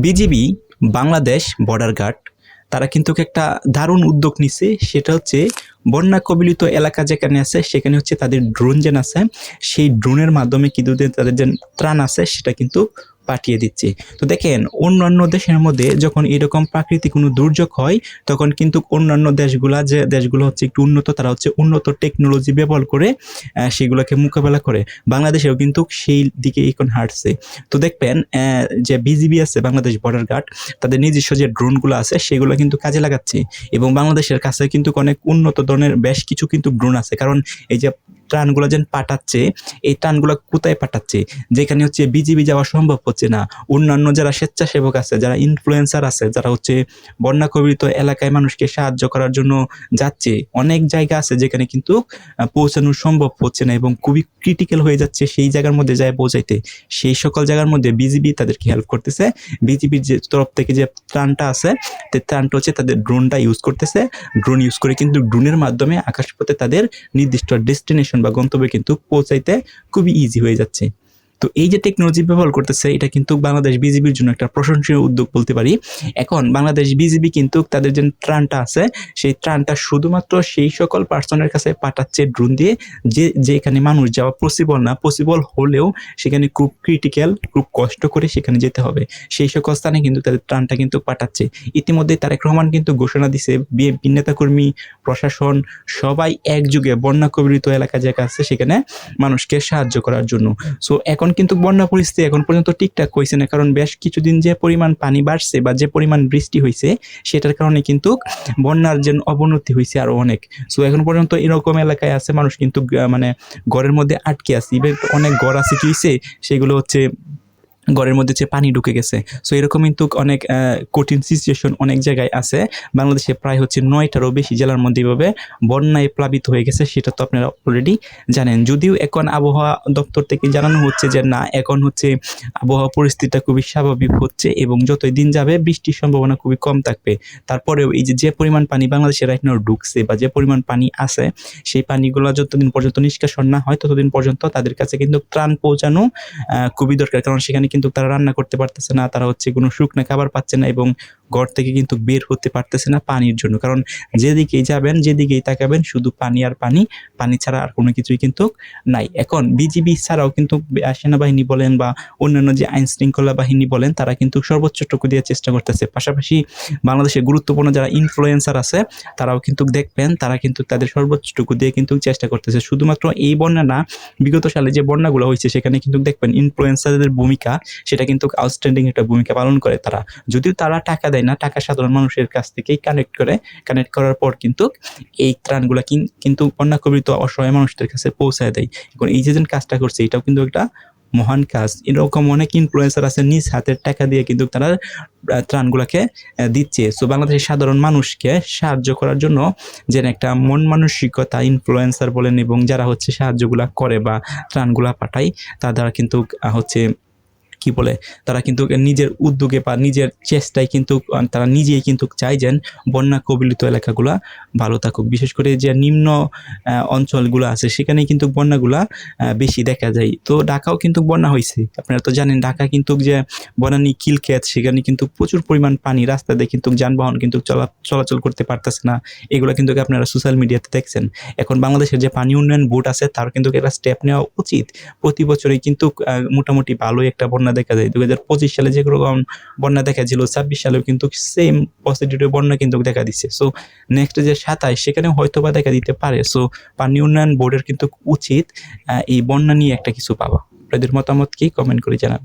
BGB Bangladesh border guard তারা কিন্তু একটা দারুণ উদ্যোগ নিছে। সেটা হচ্ছে বন্যা কবলিত এলাকা যেখানে আছে সেখানে হচ্ছে তাদের ড্রোন যেন আছে, সেই ড্রোনের মাধ্যমে কিন্তু তাদের যে ত্রাণ আছে সেটা কিন্তু পাঠিয়ে দিচ্ছে। তো দেখেন, অন্যান্য দেশের মধ্যে যখন এরকম প্রাকৃতিক কোনো দুর্যোগ হয় তখন কিন্তু অন্যান্য দেশগুলো হচ্ছে একটু উন্নত, তারা হচ্ছে উন্নত টেকনোলজি ব্যবহার করে সেগুলোকে মোকাবেলা করে। বাংলাদেশেও কিন্তু সেই দিকে এখন হাঁটছে। তো দেখবেন যে বিজিবি আছে, বাংলাদেশ বর্ডার গার্ড, তাদের নিজস্ব যে ড্রোনগুলো আছে সেগুলো কিন্তু কাজে লাগাচ্ছে। এবং বাংলাদেশের কাছে কিন্তু অনেক উন্নত ধরনের বেশ কিছু কিন্তু ড্রোন আছে। কারণ এই যে ত্রাণগুলো যেন পাঠাচ্ছে, এই ত্রাণগুলো কোথায় পাঠাচ্ছে? যেখানে হচ্ছে বিজিবি যাওয়া সম্ভব হচ্ছে না, অন্যান্য যারা স্বেচ্ছাসেবক আছে, যারা ইনফ্লুয়েন্সার আছে, যারা হচ্ছে বন্যা কবলিত এলাকায় মানুষকে সাহায্য করার জন্য যাচ্ছে, অনেক জায়গা আছে যেখানে কিন্তু পৌঁছানো সম্ভব হচ্ছে না এবং খুবই ক্রিটিক্যাল হয়ে যাচ্ছে সেই জায়গার মধ্যে যায় পৌঁছাইতে। সেই সকল জায়গার মধ্যে বিজিবি তাদেরকে হেল্প করতেছে। বিজিবির যে তরফ থেকে যে ত্রাণটা আছে, ত্রাণটা হচ্ছে তাদের ড্রোনটা ইউজ করতেছে। ড্রোন ইউজ করে কিন্তু ড্রোনের মাধ্যমে আকাশপথে তাদের নির্দিষ্ট ডেস্টিনেশন বা গন্তব্যে কিন্তু পৌঁছাইতে খুবই ইজি হয়ে যাচ্ছে। তো এই যে টেকনোলজি ব্যবহার করতেছে, এটা কিন্তু বাংলাদেশ বিজিবির জন্য একটা প্রশংসনীয় উদ্যোগ বলতে পারি। এখন বাংলাদেশ বিজিবি কিন্তু তাদের যে ত্রাণটা আছে, সেই ত্রাণটা শুধুমাত্র সেই সকল পার্সনের কাছে পাঠাচ্ছে ড্রোন দিয়ে যেখানে মানুষ যাওয়া পসিবল হলেও সেখানে খুব ক্রিটিক্যাল, খুব কষ্ট করে সেখানে যেতে হবে। সেই সকল স্থানে কিন্তু তাদের ত্রাণটা কিন্তু পাঠাচ্ছে। ইতিমধ্যে তারেক রহমান কিন্তু ঘোষণা দিছে, বিএনপি নেতাকর্মী, প্রশাসন সবাই একযোগে বন্যা কবলিত এলাকা যেটা আছে সেখানে মানুষকে সাহায্য করার জন্য। সো এখন কিন্তু বন্যা পরিস্থিতি এখন পর্যন্ত ঠিকঠাক হয়েছে না, কারণ বেশ কিছুদিন যে পরিমাণ পানি বাড়ছে বা যে পরিমাণ বৃষ্টি হয়েছে সেটার কারণে কিন্তু বন্যার যে অবনতি হয়েছে আরো অনেক। সো এখন পর্যন্ত এরকম এলাকায় আছে মানুষ কিন্তু মানে ঘরের মধ্যে আটকে আছে। ইভেন অনেক ঘর আছে কি হয়েছে, সেগুলো হচ্ছে ঘরের মধ্যে যে পানি ঢুকে গেছে। সো এরকম কিন্তু অনেক কঠিন সিচুয়েশন অনেক জায়গায় আছে। বাংলাদেশে প্রায় হচ্ছে 9টারও বেশি জেলার মধ্যে এভাবে বন্যায় প্লাবিত হয়ে গেছে, সেটা তো আপনারা অলরেডি জানেন। যদিও এখন আবহাওয়া দপ্তর থেকে জানানো হচ্ছে যে না, এখন হচ্ছে আবহাওয়া পরিস্থিতিটা খুবই স্বাভাবিক হচ্ছে এবং যতই দিন যাবে বৃষ্টির সম্ভাবনা খুবই কম থাকবে। তারপরেও এই যে পরিমাণ পানি বাংলাদেশে রাইট নাও ঢুকছে বা যে পরিমাণ পানি আছে, সেই পানিগুলো যতদিন পর্যন্ত নিষ্কাশন না হয় ততদিন পর্যন্ত তাদের কাছে কিন্তু ত্রাণ পৌঁছানো খুবই দরকার। কারণ সেখানে কিন্তু তারা রান্না করতে পারতেছে না, তারা হচ্ছে কোনো শুকনো খাবার পাচ্ছে না এবং ঘর থেকে কিন্তু বের হতে পারতেছে না পানির জন্য। কারণ যেদিকেই যাবেন, যেদিকেই তাকাবেন শুধু পানি আর পানি, পানি ছাড়া আর কোনো কিছুই কিন্তু নাই। এখন বিজিবি ছাড়াও কিন্তু সেনাবাহিনী বলেন বা অন্যান্য যে আইন শৃঙ্খলা বাহিনী বলেন, তারা কিন্তু সর্বোচ্চটুকু দিয়ে চেষ্টা করতেছে। পাশাপাশি বাংলাদেশের গুরুত্বপূর্ণ যারা ইনফ্লুয়েন্সার আছে তারাও কিন্তু দেখবেন, তারা কিন্তু তাদের সর্বোচ্চটুকু দিয়ে কিন্তু চেষ্টা করতেছে। শুধুমাত্র এই বন্যা না, বিগত সালে যে বন্যাগুলো হয়েছে সেখানে কিন্তু দেখবেন ইনফ্লুয়েন্সারদের ভূমিকা, সেটা কিন্তু আউটস্ট্যান্ডিং একটা ভূমিকা পালন করে তারা। যদিও তারা টাকা দেয় না, টাকা সাধারণ মানুষের কাছ থেকেই কানেক্ট করার পর কিন্তু এই ত্রাণগুলা কিন্তু বন্যা কবলিত অসহায় মানুষদের কাছে পৌঁছায় দেয়। এখন এই যে কাজটা করছে এটাও কিন্তু একটা মহান কাজ। এরকম অনেক ইনফ্লুয়েন্সার আছে নিজ হাতের টাকা দিয়ে কিন্তু তারা ত্রাণগুলাকে দিচ্ছে। সো বাংলাদেশের সাধারণ মানুষকে সাহায্য করার জন্য যেন একটা মন মানসিকতা ইনফ্লুয়েন্সার বলেন এবং যারা হচ্ছে সাহায্যগুলা করে বা ত্রাণগুলা পাঠায়, তারা কিন্তু হচ্ছে কি বলে, তারা কিন্তু নিজের উদ্যোগে বা নিজের চেষ্টায় কিন্তু তারা নিজেই কিন্তু চায় যেন বন্যা কবলিত এলাকাগুলা ভালো থাকুক। বিশেষ করে যে নিম্ন অঞ্চলগুলো আছে সেখানে কিন্তু বন্যাগুলা বেশি দেখা যায়। তো ঢাকাও কিন্তু বন্যা হয়েছে, আপনারা তো জানেন। ঢাকা কিন্তু যে বনানী কিলক্ষেত, সেখানে কিন্তু প্রচুর পরিমাণ পানি, রাস্তা দিয়ে কিন্তু যানবাহন কিন্তু চলাচল করতে পারতেছে না। এগুলো কিন্তু আপনারা সোশ্যাল মিডিয়াতে দেখছেন। এখন বাংলাদেশের যে পানি উন্নয়ন বোর্ড আছে তার কিন্তু একটা স্টেপ নেওয়া উচিত। প্রতি বছরই কিন্তু মোটামুটি ভালোই একটা বন্যা দেখা যায়। 2025 সালে যেরকম বন্যা দেখা ছিল, 26 সালেও কিন্তু সেম পসিটিভ বন্যা কিন্তু দেখা দিচ্ছে। সো নেক্সট যে 27 সেখানে হয়তো বা দেখা দিতে পারে। সো পানি উন্নয়ন বোর্ডের কিন্তু উচিত এই বন্যা নিয়ে একটা কিছু পাওয়া। আপনাদের মতামত কি কমেন্ট করে জানান।